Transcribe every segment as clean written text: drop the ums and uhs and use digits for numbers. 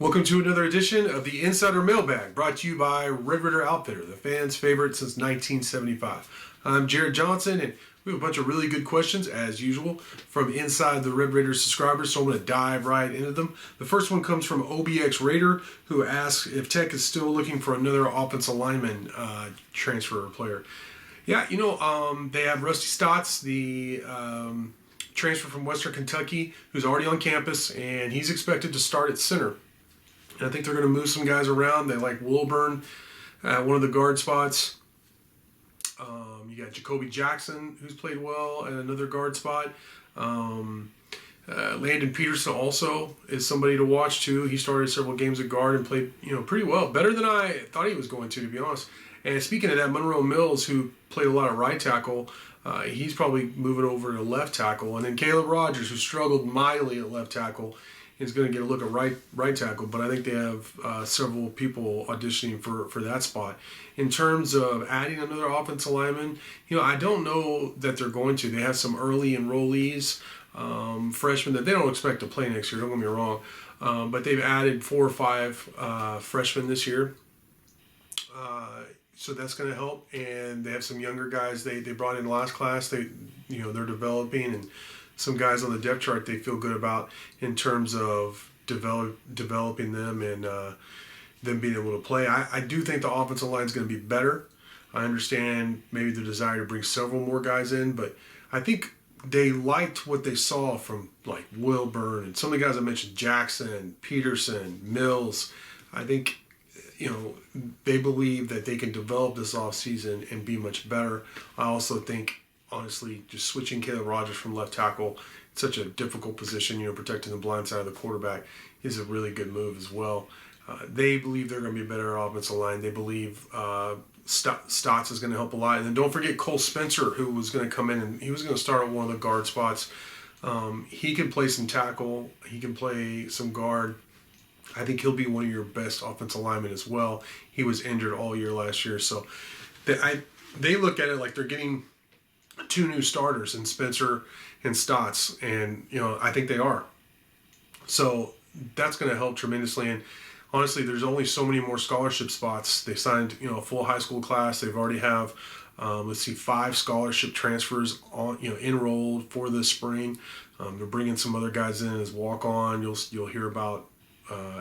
Welcome to another edition of the Insider Mailbag, brought to you by Red Ritter Outfitter, the fans' favorite since 1975. I'm Jared Johnson, and we have a bunch of really good questions, as usual, from inside the Red Raider subscribers, so I'm going to dive right into them. The first one comes from OBX Raider, who asks if Tech is still looking for another offensive lineman transfer player. Yeah, they have Rusty Stotts, the transfer from Western Kentucky, who's already on campus, and he's expected to start at center. And I think they're going to move some guys around. They like Wilburn at one of the guard spots. You got Jacoby Jackson, who's played well at another guard spot. Landon Peterson also is somebody to watch too. He started several games at guard and played, pretty well, better than I thought he was going to be honest. And speaking of that, Monroe Mills, who played a lot of right tackle, he's probably moving over to left tackle. And then Caleb Rogers, who struggled mightily at left tackle, is going to get a look at right tackle, but I think they have several people auditioning for that spot. In terms of adding another offensive lineman, I don't know that they're going to. They have some early enrollees, freshmen that they don't expect to play next year, don't get me wrong, but they've added 4 or 5 freshmen this year. So that's going to help, and they have some younger guys they brought in last class. They're developing, and some guys on the depth chart they feel good about in terms of developing them and them being able to play. I do think the offensive line is going to be better. I understand maybe the desire to bring several more guys in, but I think they liked what they saw from like Wilburn and some of the guys I mentioned, Jackson, Peterson, Mills. I think they believe that they can develop this offseason and be much better. I also think, honestly, just switching Caleb Rogers from left tackle, it's such a difficult position, protecting the blind side of the quarterback, is a really good move as well. They believe they're going to be a better offensive line. They believe Stotts is going to help a lot. And then don't forget Cole Spencer, who was going to come in, and he was going to start at one of the guard spots. He can play some tackle. He can play some guard. I think he'll be one of your best offensive linemen as well. He was injured all year last year. So they look at it like they're getting 2 new starters in Spencer and Stotts, and I think they are. So that's going to help tremendously. And honestly, there's only so many more scholarship spots. They signed a full high school class. They've already have 5 scholarship transfers on enrolled for this spring. They're bringing some other guys in as walk on. You'll hear about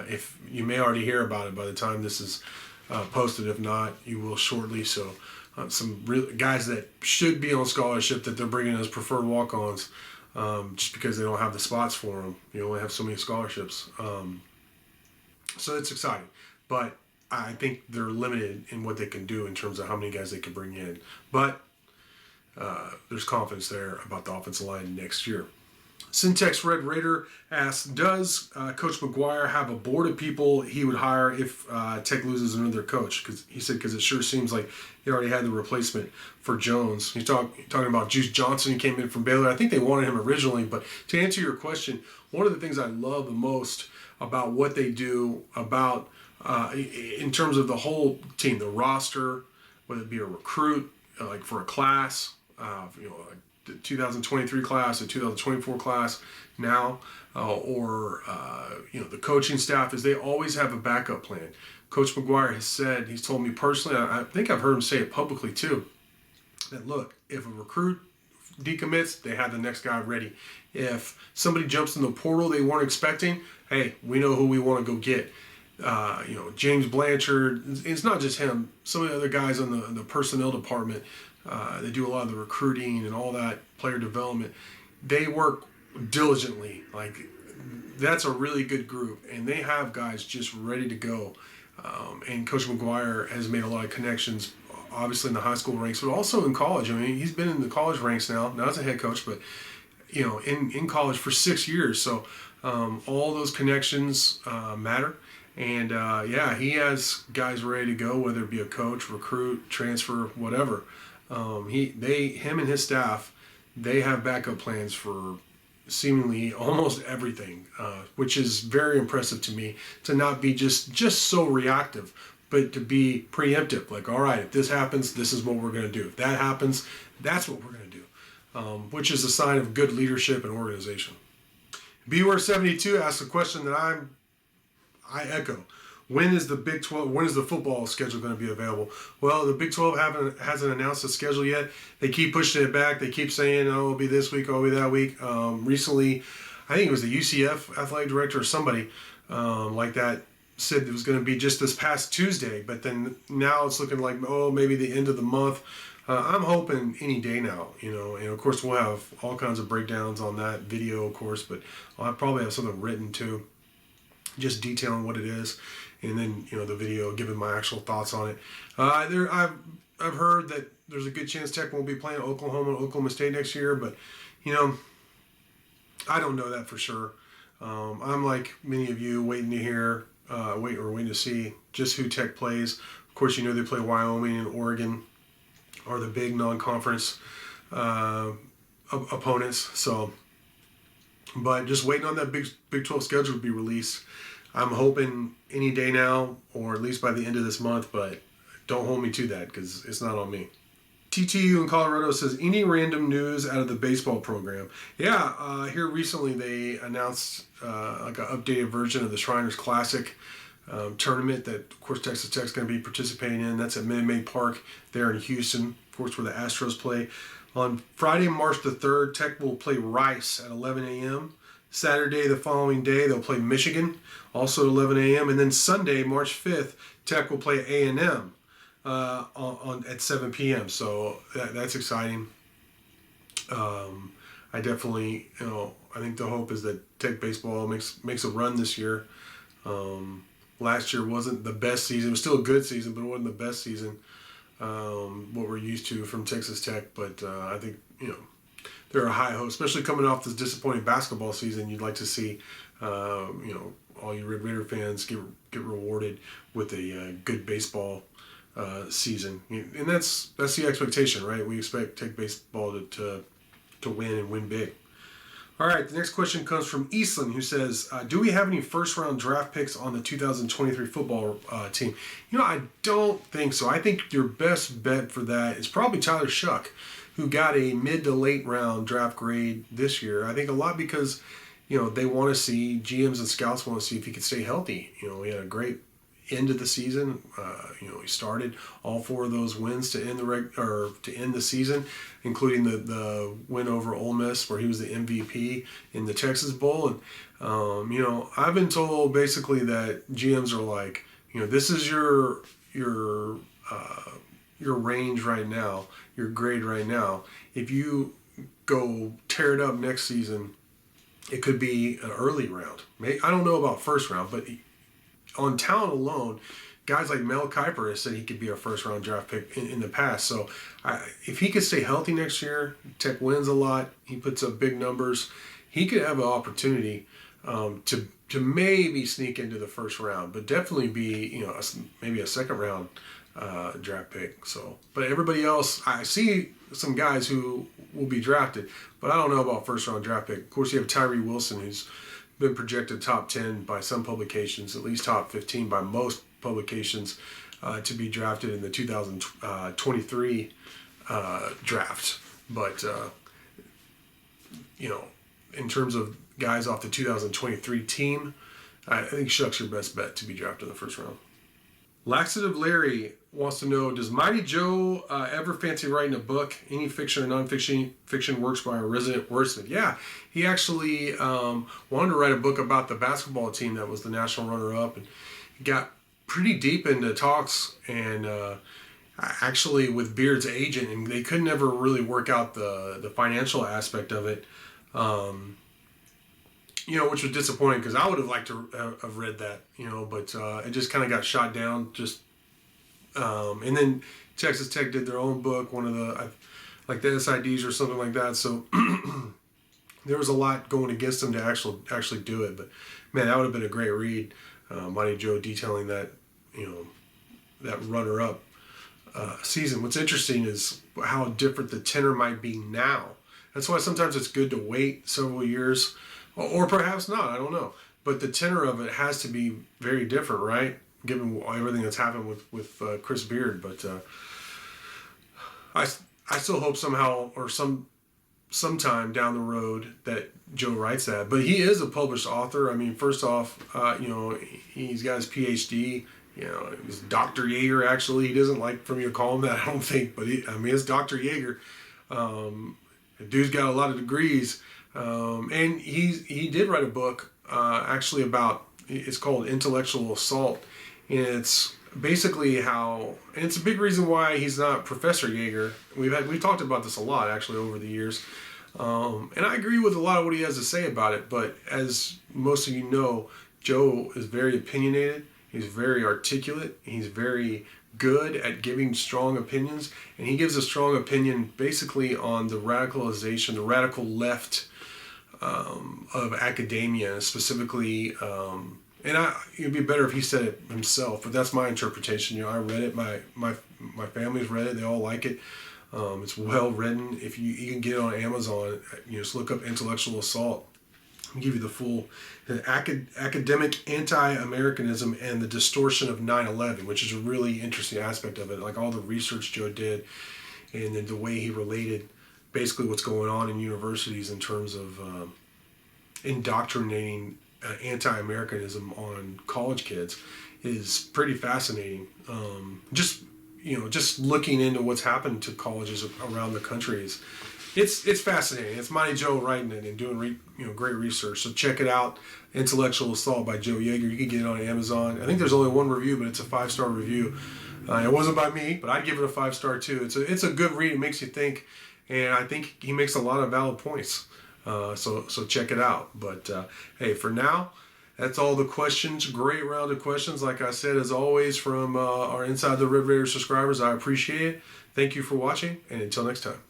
if you may already hear about it by the time this is posted. If not, you will shortly. So. Some real guys that should be on scholarship that they're bringing as preferred walk-ons, just because they don't have the spots for them. You only have so many scholarships. So it's exciting. But I think they're limited in what they can do in terms of how many guys they can bring in. But there's confidence there about the offensive line next year. Syntax Red Raider asks, does Coach McGuire have a board of people he would hire if Tech loses another coach? Because it sure seems like he already had the replacement for Jones. He's talking about Juice Johnson. He came in from Baylor. I think they wanted him originally. But to answer your question, one of the things I love the most about what they do, about in terms of the whole team, the roster, whether it be a recruit, like for a class, the 2023 class, the 2024 class now, or the coaching staff, is they always have a backup plan. Coach McGuire has said, he's told me personally, I think I've heard him say it publicly too, that look, if a recruit decommits, they have the next guy ready. If somebody jumps in the portal they weren't expecting, hey, we know who we want to go get. James Blanchard, it's not just him, some of the other guys on the personnel department, they do a lot of the recruiting and all that player development. They work diligently. Like, that's a really good group, and they have guys just ready to go. And Coach McGuire has made a lot of connections, obviously in the high school ranks, but also in college. I mean, he's been in the college ranks now as a head coach, but in college for 6 years. So all those connections matter. And he has guys ready to go, whether it be a coach, recruit, transfer, whatever. Him and his staff, they have backup plans for seemingly almost everything, which is very impressive to me, to not be just so reactive, but to be preemptive. Like, all right, if this happens, this is what we're going to do. If that happens, that's what we're going to do, which is a sign of good leadership and organization. Beware72 asks a question that I echo. When is the Big 12? When is the football schedule going to be available? Well, the Big 12 hasn't announced the schedule yet. They keep pushing it back. They keep saying, "Oh, it'll be this week. Oh, it'll be that week." Recently, I think it was the UCF athletic director or somebody like that said it was going to be just this past Tuesday. But then now it's looking like, oh, maybe the end of the month. I'm hoping any day now, and of course we'll have all kinds of breakdowns on that video, of course, but I'll probably have something written too, just detailing what it is, and then the video giving my actual thoughts on it. I've heard that there's a good chance Tech won't be playing Oklahoma State next year, but I don't know that for sure. I'm like many of you waiting to hear, waiting to see just who Tech plays. Of course, they play Wyoming and Oregon are the big non-conference opponents. So, but just waiting on that Big 12 schedule to be released. I'm hoping any day now, or at least by the end of this month, but don't hold me to that because it's not on me. TTU in Colorado says, any random news out of the baseball program? Yeah, here recently they announced like an updated version of the Shriners Classic tournament that, of course, Texas Tech's going to be participating in. That's at Minute Maid Park there in Houston, of course, where the Astros play. On Friday, March the 3rd, Tech will play Rice at 11 a.m. Saturday, the following day, they'll play Michigan, also at 11 a.m. And then Sunday, March 5th, Tech will play A&M at 7 p.m. So that's exciting. I definitely, I think the hope is that Tech baseball makes a run this year. Last year wasn't the best season. It was still a good season, but it wasn't the best season, what we're used to from Texas Tech. But I think, there are high hopes, especially coming off this disappointing basketball season. You'd like to see, all you Red Raider fans get rewarded with a good baseball season. And that's the expectation, right? We expect Tech baseball to win and win big. All right, the next question comes from Eastland, who says, do we have any first-round draft picks on the 2023 football team? I don't think so. I think your best bet for that is probably Tyler Shuck, who got a mid to late round draft grade this year. I think a lot because, they want to see, GMs and scouts want to see if he could stay healthy. He had a great end of the season. He started all 4 of those wins to end the season, including the win over Ole Miss, where he was the MVP in the Texas Bowl. And I've been told basically that GMs are like, this is your range right now, your grade right now. If you go tear it up next season, it could be an early round. I don't know about first round, but on talent alone, guys like Mel Kiper has said he could be a first-round draft pick in the past. So if he could stay healthy next year, Tech wins a lot, he puts up big numbers, he could have an opportunity to maybe sneak into the first round, but definitely be maybe a second-round draft pick. So, but everybody else, I see some guys who will be drafted, but I don't know about first-round draft pick. Of course, you have Tyree Wilson, who's been projected top 10 by some publications, at least top 15 by most publications, to be drafted in the 2023 draft. But, in terms of guys off the 2023 team, I think Shuck's your best bet to be drafted in the first round. Laxative Larry wants to know, does Mighty Joe ever fancy writing a book? Any fiction or non-fiction works by a resident wordsmith? Yeah, he actually wanted to write a book about the basketball team that was the national runner-up, and he got pretty deep into talks and actually with Beard's agent, and they could never really work out the financial aspect of it. Which was disappointing because I would have liked to have read that, but it just kind of got shot down. And then Texas Tech did their own book, one of the, like the SIDs or something like that. So there was a lot going against them to actually do it. But man, that would have been a great read. Mighty Joe detailing that, that runner-up season. What's interesting is how different the tenor might be now. That's why sometimes it's good to wait several years. Or perhaps not, I don't know. But the tenor of it has to be very different, right? Given everything that's happened with Chris Beard. But I still hope somehow, or some sometime down the road that Joe writes that. But he is a published author. I mean, first off, he's got his PhD. He's Dr. Yeager, actually. He doesn't like for me to call him that, I don't think. But it's Dr. Yeager. The dude's got a lot of degrees. And he did write a book, actually, it's called Intellectual Assault. And it's basically and it's a big reason why he's not Professor Yeager. We've talked about this a lot, actually, over the years. And I agree with a lot of what he has to say about it. But as most of you know, Joe is very opinionated. He's very articulate. He's very good at giving strong opinions. And he gives a strong opinion basically on the radicalization, the radical left of academia, specifically. It'd be better if he said it himself, but that's my interpretation. I read it. My family's read it. They all like it. It's well written. If you can get it on Amazon, just look up Intellectual Assault. I'll give you the full academic anti-Americanism and the distortion of 9/11, which is a really interesting aspect of it. Like all the research Joe did, and then the way he related basically what's going on in universities in terms of indoctrinating anti-Americanism on college kids is pretty fascinating. Just looking into what's happened to colleges around the country it's fascinating. It's Mighty Joe writing it and doing great research. So check it out, Intellectual Assault by Joe Yeager. You can get it on Amazon. I think there's only one review, but it's a 5-star review. It wasn't by me, but I'd give it a 5-star too. It's a good read. It makes you think, and I think he makes a lot of valid points. So check it out. But hey, for now, that's all the questions. Great round of questions. Like I said, as always, from our Inside the Red Raider subscribers, I appreciate it. Thank you for watching, and until next time.